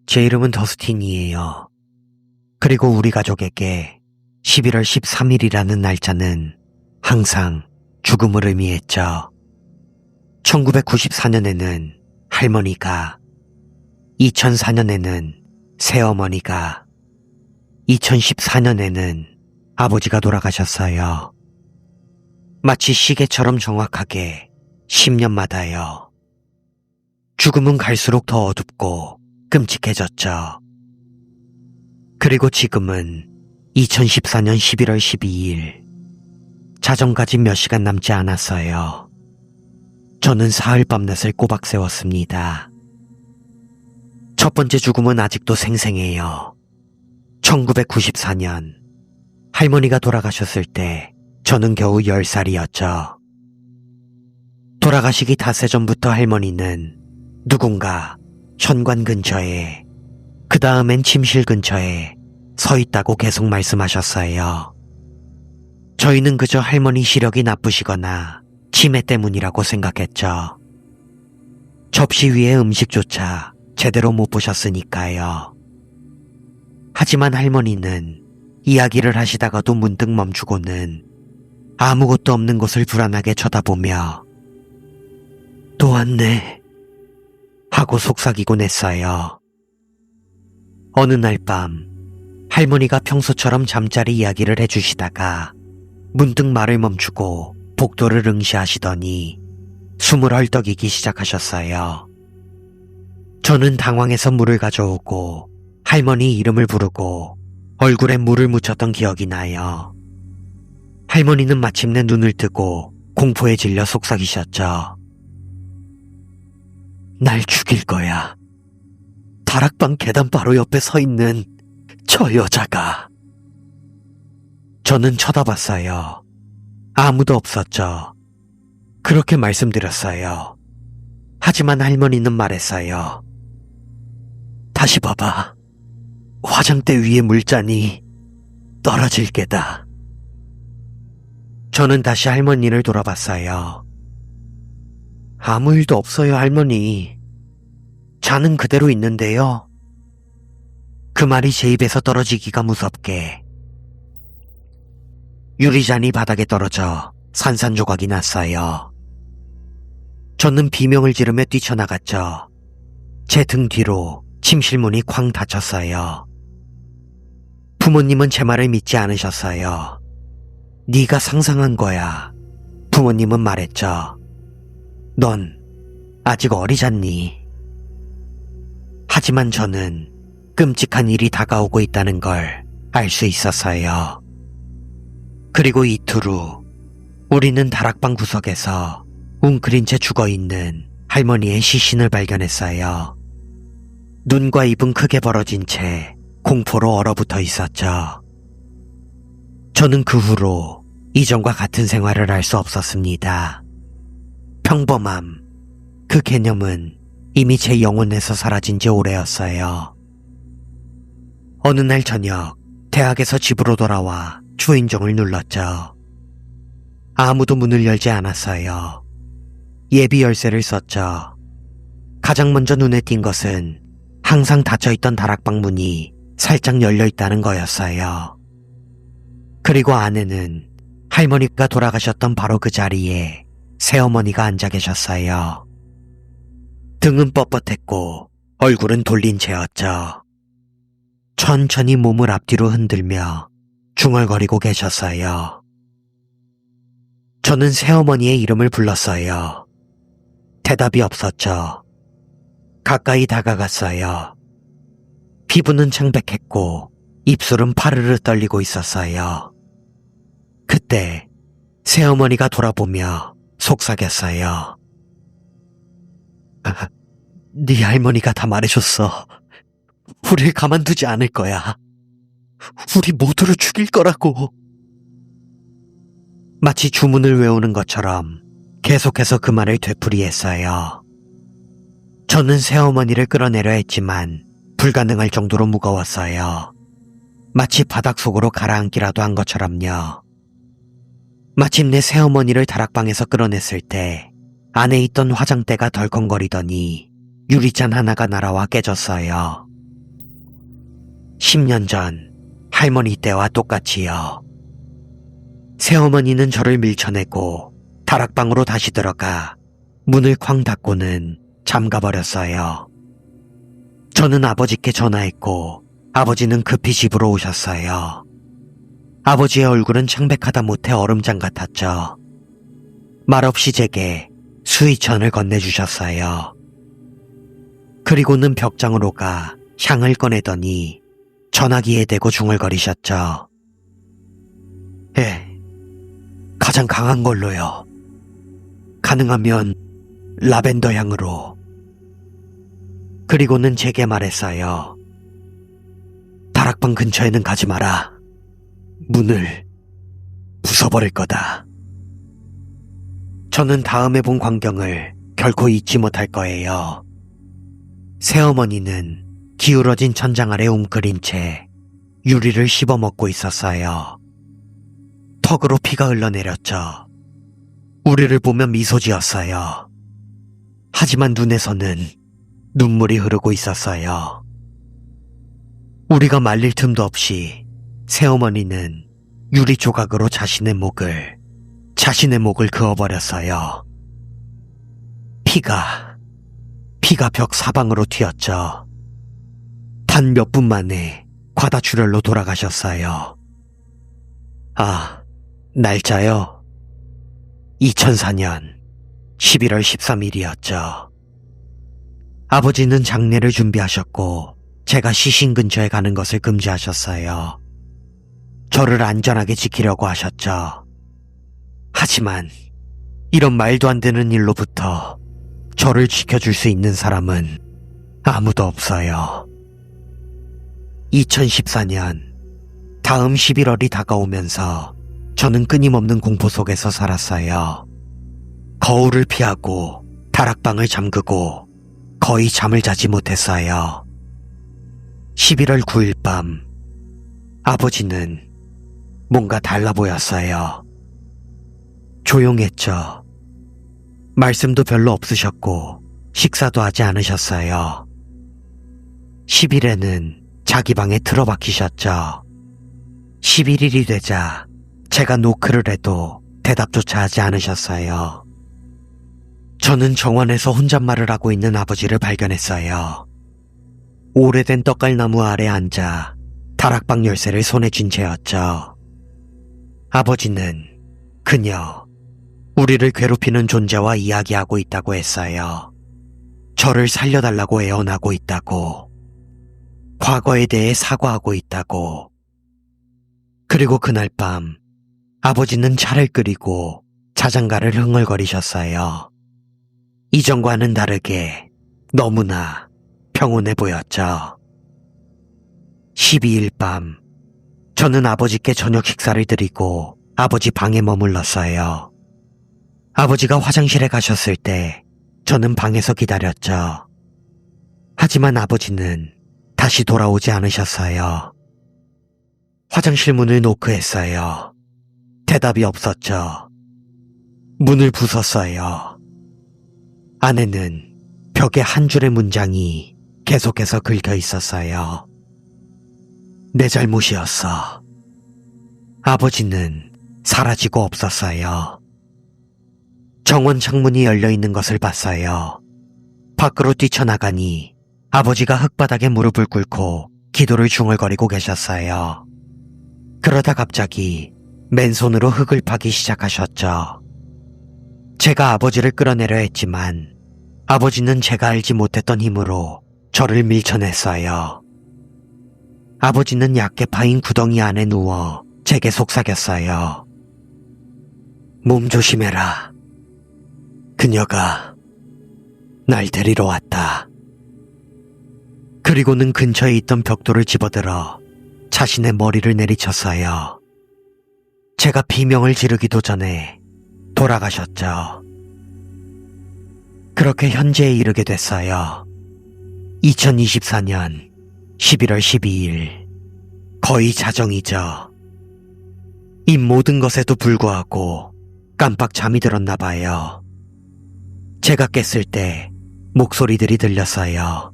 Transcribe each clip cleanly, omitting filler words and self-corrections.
제 이름은 더스틴이에요. 그리고 우리 가족에게 11월 13일이라는 날짜는 항상 죽음을 의미했죠. 1994년에는 할머니가, 2004년에는 새어머니가, 2014년에는 아버지가 돌아가셨어요. 마치 시계처럼 정확하게 10년마다요. 죽음은 갈수록 더 어둡고 끔찍해졌죠. 그리고 지금은 2014년 11월 12일, 자정까지 몇 시간 남지 않았어요. 저는 사흘 밤낮을 꼬박 세웠습니다. 첫 번째 죽음은 아직도 생생해요. 1994년, 할머니가 돌아가셨을 때 저는 겨우 10살이었죠. 돌아가시기 닷새 전부터 할머니는 누군가 현관 근처에, 그 다음엔 침실 근처에 서 있다고 계속 말씀하셨어요. 저희는 그저 할머니 시력이 나쁘시거나 치매 때문이라고 생각했죠. 접시 위에 음식조차 제대로 못 보셨으니까요. 하지만 할머니는 이야기를 하시다가도 문득 멈추고는 아무것도 없는 곳을 불안하게 쳐다보며 또 왔네 하고 속삭이곤 했어요. 어느 날 밤 할머니가 평소처럼 잠자리 이야기를 해주시다가 문득 말을 멈추고 복도를 응시하시더니 숨을 헐떡이기 시작하셨어요. 저는 당황해서 물을 가져오고 할머니 이름을 부르고 얼굴에 물을 묻혔던 기억이 나요. 할머니는 마침내 눈을 뜨고 공포에 질려 속삭이셨죠. 날 죽일 거야. 다락방 계단 바로 옆에 서 있는 저 여자가. 저는 쳐다봤어요. 아무도 없었죠. 그렇게 말씀드렸어요. 하지만 할머니는 말했어요. 다시 봐봐. 화장대 위에 물잔이 떨어질 게다. 저는 다시 할머니를 돌아봤어요. 아무 일도 없어요, 할머니. 잔은 그대로 있는데요. 그 말이 제 입에서 떨어지기가 무섭게 유리잔이 바닥에 떨어져 산산조각이 났어요. 저는 비명을 지르며 뛰쳐나갔죠. 제 등 뒤로 침실문이 쾅 닫혔어요. 부모님은 제 말을 믿지 않으셨어요. 네가 상상한 거야. 부모님은 말했죠. 넌 아직 어리잖니. 하지만 저는 끔찍한 일이 다가오고 있다는 걸 알 수 있었어요. 그리고 이틀 후 우리는 다락방 구석에서 웅크린 채 죽어있는 할머니의 시신을 발견했어요. 눈과 입은 크게 벌어진 채 공포로 얼어붙어 있었죠. 저는 그 후로 이전과 같은 생활을 할 수 없었습니다. 평범함, 그 개념은 이미 제 영혼에서 사라진 지 오래였어요. 어느 날 저녁, 대학에서 집으로 돌아와 주인종을 눌렀죠. 아무도 문을 열지 않았어요. 예비 열쇠를 썼죠. 가장 먼저 눈에 띈 것은 항상 닫혀있던 다락방 문이 살짝 열려있다는 거였어요. 그리고 안에는 할머니가 돌아가셨던 바로 그 자리에 새어머니가 앉아 계셨어요. 등은 뻣뻣했고 얼굴은 돌린 채였죠. 천천히 몸을 앞뒤로 흔들며 중얼거리고 계셨어요. 저는 새어머니의 이름을 불렀어요. 대답이 없었죠. 가까이 다가갔어요. 피부는 창백했고 입술은 파르르 떨리고 있었어요. 그때 새어머니가 돌아보며 속삭였어요. 네 할머니가 다 말해줬어. 우릴 가만두지 않을 거야. 우리 모두를 죽일 거라고. 마치 주문을 외우는 것처럼 계속해서 그 말을 되풀이했어요. 저는 새어머니를 끌어내려 했지만 불가능할 정도로 무거웠어요. 마치 바닥 속으로 가라앉기라도 한 것처럼요. 마침내 새어머니를 다락방에서 끌어냈을 때 안에 있던 화장대가 덜컹거리더니 유리잔 하나가 날아와 깨졌어요. 10년 전 할머니 때와 똑같이요. 새어머니는 저를 밀쳐내고 다락방으로 다시 들어가 문을 쾅 닫고는 잠가버렸어요. 저는 아버지께 전화했고 아버지는 급히 집으로 오셨어요. 아버지의 얼굴은 창백하다 못해 얼음장 같았죠. 말없이 제게 수의천을 건네주셨어요. 그리고는 벽장으로 가 향을 꺼내더니 전화기에 대고 중얼거리셨죠. 가장 강한 걸로요. 가능하면 라벤더 향으로. 그리고는 제게 말했어요. 다락방 근처에는 가지 마라. 문을 부숴버릴 거다. 저는 다음에 본 광경을 결코 잊지 못할 거예요. 새어머니는 기울어진 천장 아래 웅크린 채 유리를 씹어먹고 있었어요. 턱으로 피가 흘러내렸죠. 우리를 보며 미소 지었어요. 하지만 눈에서는 눈물이 흐르고 있었어요. 우리가 말릴 틈도 없이 새어머니는 유리 조각으로 자신의 목을 그어버렸어요. 피가 벽 사방으로 튀었죠. 단 몇 분 만에 과다출혈로 돌아가셨어요. 날짜요? 2004년 11월 13일이었죠. 아버지는 장례를 준비하셨고 제가 시신 근처에 가는 것을 금지하셨어요. 저를 안전하게 지키려고 하셨죠. 하지만 이런 말도 안 되는 일로부터 저를 지켜줄 수 있는 사람은 아무도 없어요. 2014년 다음 11월이 다가오면서 저는 끊임없는 공포 속에서 살았어요. 거울을 피하고 다락방을 잠그고 거의 잠을 자지 못했어요. 11월 9일 밤 아버지는 뭔가 달라 보였어요. 조용했죠. 말씀도 별로 없으셨고 식사도 하지 않으셨어요. 10일에는 자기 방에 틀어박히셨죠. 11일이 되자 제가 노크를 해도 대답조차 하지 않으셨어요. 저는 정원에서 혼잣말을 하고 있는 아버지를 발견했어요. 오래된 떡갈나무 아래 앉아 다락방 열쇠를 손에 쥔 채였죠. 아버지는 그녀, 우리를 괴롭히는 존재와 이야기하고 있다고 했어요. 저를 살려달라고 애원하고 있다고, 과거에 대해 사과하고 있다고. 그리고 그날 밤 아버지는 차를 끓이고 자장가를 흥얼거리셨어요. 이전과는 다르게 너무나 평온해 보였죠. 12일 밤 저는 아버지께 저녁 식사를 드리고 아버지 방에 머물렀어요. 아버지가 화장실에 가셨을 때 저는 방에서 기다렸죠. 하지만 아버지는 다시 돌아오지 않으셨어요. 화장실 문을 노크했어요. 대답이 없었죠. 문을 부쉈어요. 안에는 벽에 한 줄의 문장이 계속해서 긁혀 있었어요. 내 잘못이었어. 아버지는 사라지고 없었어요. 정원 창문이 열려있는 것을 봤어요. 밖으로 뛰쳐나가니 아버지가 흙바닥에 무릎을 꿇고 기도를 중얼거리고 계셨어요. 그러다 갑자기 맨손으로 흙을 파기 시작하셨죠. 제가 아버지를 끌어내려 했지만 아버지는 제가 알지 못했던 힘으로 저를 밀쳐냈어요. 아버지는 얇게 파인 구덩이 안에 누워 제게 속삭였어요. 몸 조심해라. 그녀가 날 데리러 왔다. 그리고는 근처에 있던 벽돌을 집어들어 자신의 머리를 내리쳤어요. 제가 비명을 지르기도 전에 돌아가셨죠. 그렇게 현재에 이르게 됐어요. 2024년 11월 12일. 거의 자정이죠. 이 모든 것에도 불구하고 깜빡 잠이 들었나 봐요. 제가 깼을 때 목소리들이 들렸어요.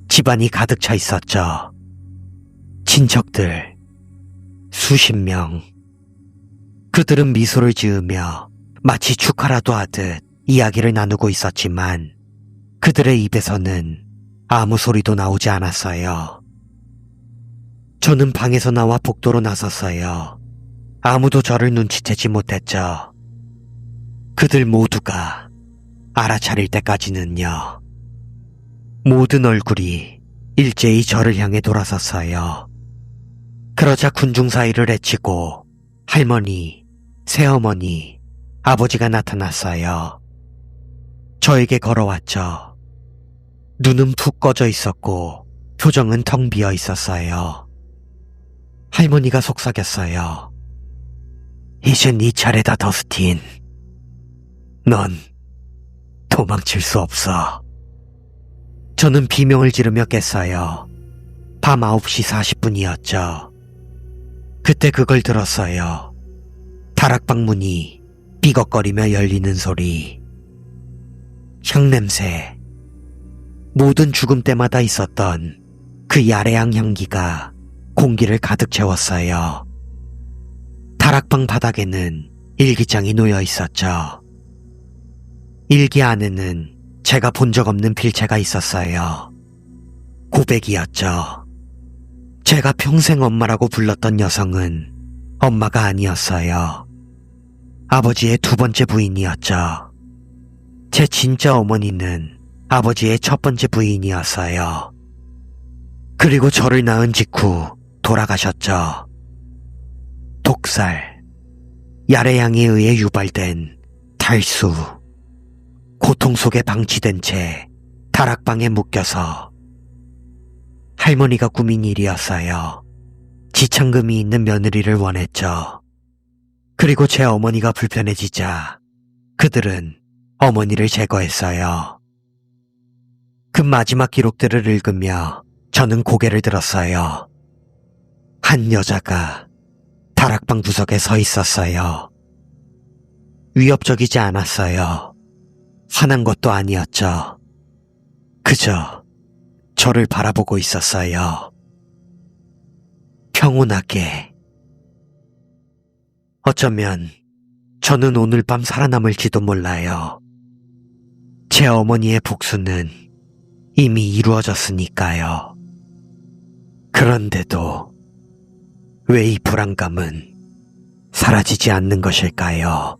집안이 가득 차 있었죠. 친척들, 수십 명. 그들은 미소를 지으며 마치 축하라도 하듯 이야기를 나누고 있었지만 그들의 입에서는 아무 소리도 나오지 않았어요. 저는 방에서 나와 복도로 나섰어요. 아무도 저를 눈치채지 못했죠. 그들 모두가 알아차릴 때까지는요. 모든 얼굴이 일제히 저를 향해 돌아섰어요. 그러자 군중 사이를 헤치고 할머니, 새어머니, 아버지가 나타났어요. 저에게 걸어왔죠. 눈은 푹 꺼져 있었고 표정은 텅 비어 있었어요. 할머니가 속삭였어요. 이제 네 차례다, 더스틴. 넌 도망칠 수 없어. 저는 비명을 지르며 깼어요. 밤 9시 40분이었죠. 그때 그걸 들었어요. 다락방 문이 삐걱거리며 열리는 소리. 향냄새. 모든 죽음 때마다 있었던 그 야래양 향기가 공기를 가득 채웠어요. 다락방 바닥에는 일기장이 놓여 있었죠. 일기 안에는 제가 본 적 없는 필체가 있었어요. 고백이었죠. 제가 평생 엄마라고 불렀던 여성은 엄마가 아니었어요. 아버지의 두 번째 부인이었죠. 제 진짜 어머니는 아버지의 첫 번째 부인이었어요. 그리고 저를 낳은 직후 돌아가셨죠. 독살, 야래양에 의해 유발된 탈수, 고통 속에 방치된 채 다락방에 묶여서. 할머니가 꾸민 일이었어요. 지참금이 있는 며느리를 원했죠. 그리고 제 어머니가 불편해지자 그들은 어머니를 제거했어요. 그 마지막 기록들을 읽으며 저는 고개를 들었어요. 한 여자가 다락방 구석에 서 있었어요. 위협적이지 않았어요. 화난 것도 아니었죠. 그저 저를 바라보고 있었어요. 평온하게. 어쩌면 저는 오늘 밤 살아남을지도 몰라요. 제 어머니의 복수는 이미 이루어졌으니까요. 그런데도 왜 이 불안감은 사라지지 않는 것일까요?